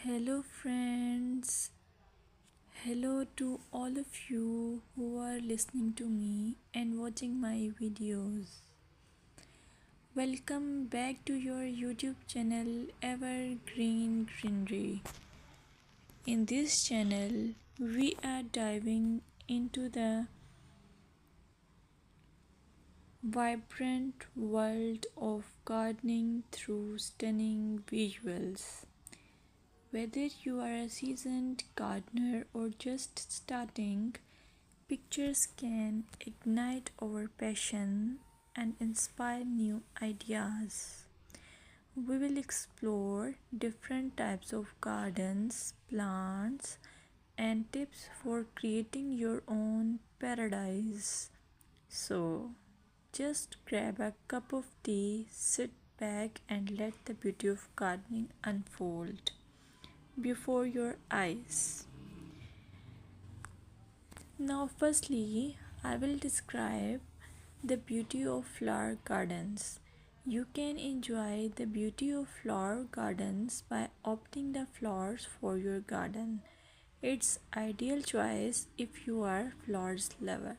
Hello, friends. Hello to all of you who are listening to me and watching my videos. Welcome back to your YouTube channel Evergreen Greenery. In this channel, we are diving into the vibrant world of gardening through stunning visuals. Whether you are a seasoned gardener or just starting, pictures can ignite our passion and inspire new ideas. We will explore different types of gardens, plants, and tips for creating your own paradise. So, just grab a cup of tea, sit back, and let the beauty of gardening unfold before your eyes. Now, firstly, I will describe the beauty of flower gardens. You can enjoy the beauty of flower gardens by opting the flowers for your garden. It's ideal choice if you are flowers lover.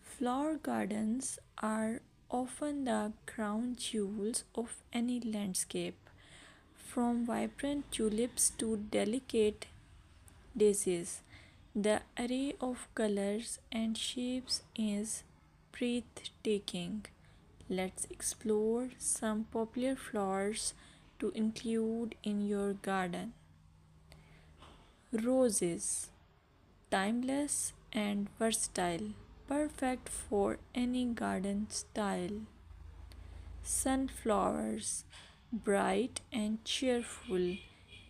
Flower gardens are often the crown jewels of any landscape, from vibrant tulips to delicate daisies. The array of colors and shapes is breathtaking. Let's explore some popular flowers to include in your garden. Roses, timeless and versatile, perfect for any garden style. Sunflowers, bright and cheerful,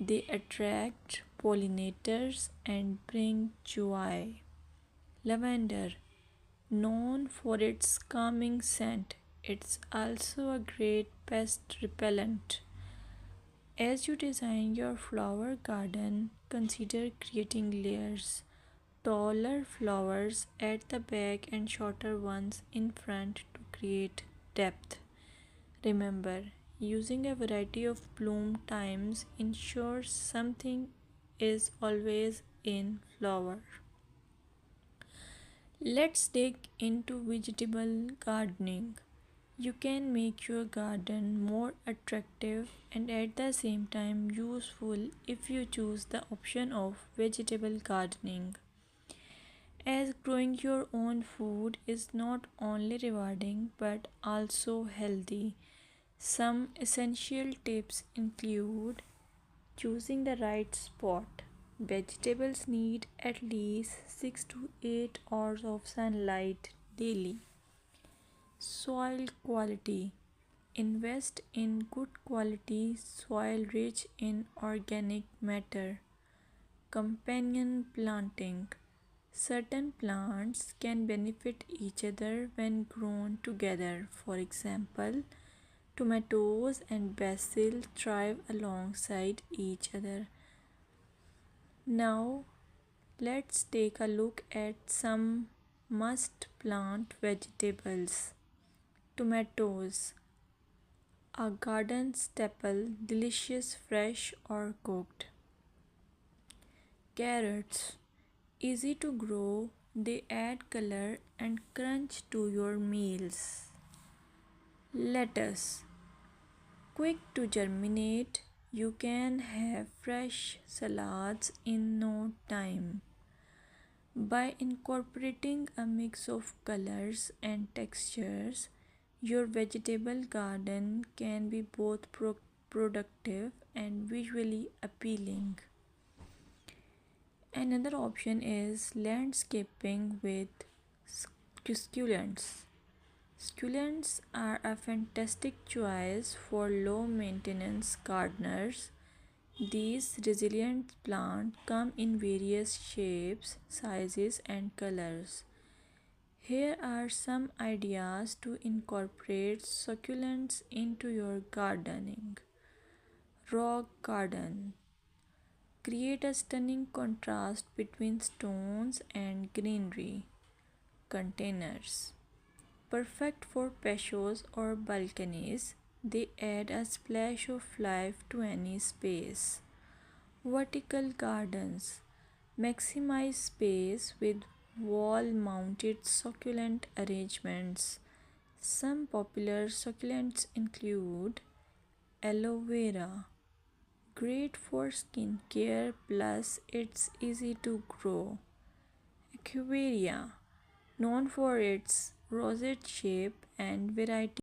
they attract pollinators and bring joy. Lavender, known for its calming scent, it's also a great pest repellent. As you design your flower garden, consider creating layers. Taller flowers at the back and shorter ones in front to create depth. Remember, using a variety of bloom times ensures something is always in flower. Let's dig into vegetable gardening. You can make your garden more attractive and at the same time useful if you choose the option of vegetable gardening. As growing your own food is not only rewarding but also healthy. Some essential tips include choosing the right spot. Vegetables need at least 6 to 8 hours of sunlight daily. Soil quality. Invest in good quality soil rich in organic matter. Companion planting. Certain plants can benefit each other when grown together. For example, tomatoes and basil thrive alongside each other. Now, let's take a look at some must plant vegetables. Tomatoes, a garden staple, delicious fresh or cooked. Carrots, easy to grow, they add color and crunch to your meals. Lettuce, quick to germinate, you can have fresh salads in no time. By incorporating a mix of colors and textures, your vegetable garden can be both productive and visually appealing. Another option is landscaping with succulents. Succulents are a fantastic choice for low maintenance gardeners. These resilient plants come in various shapes, sizes, and colors. Here are some ideas to incorporate succulents into your gardening. Rock garden. Create a stunning contrast between stones and greenery. Containers. Perfect for patios or balconies, they add a splash of life to any space. Vertical gardens maximize space with wall mounted succulent arrangements. Some popular succulents include aloe vera, great for skin care plus it's easy to grow. Equivarium, known for its rosette shape and variety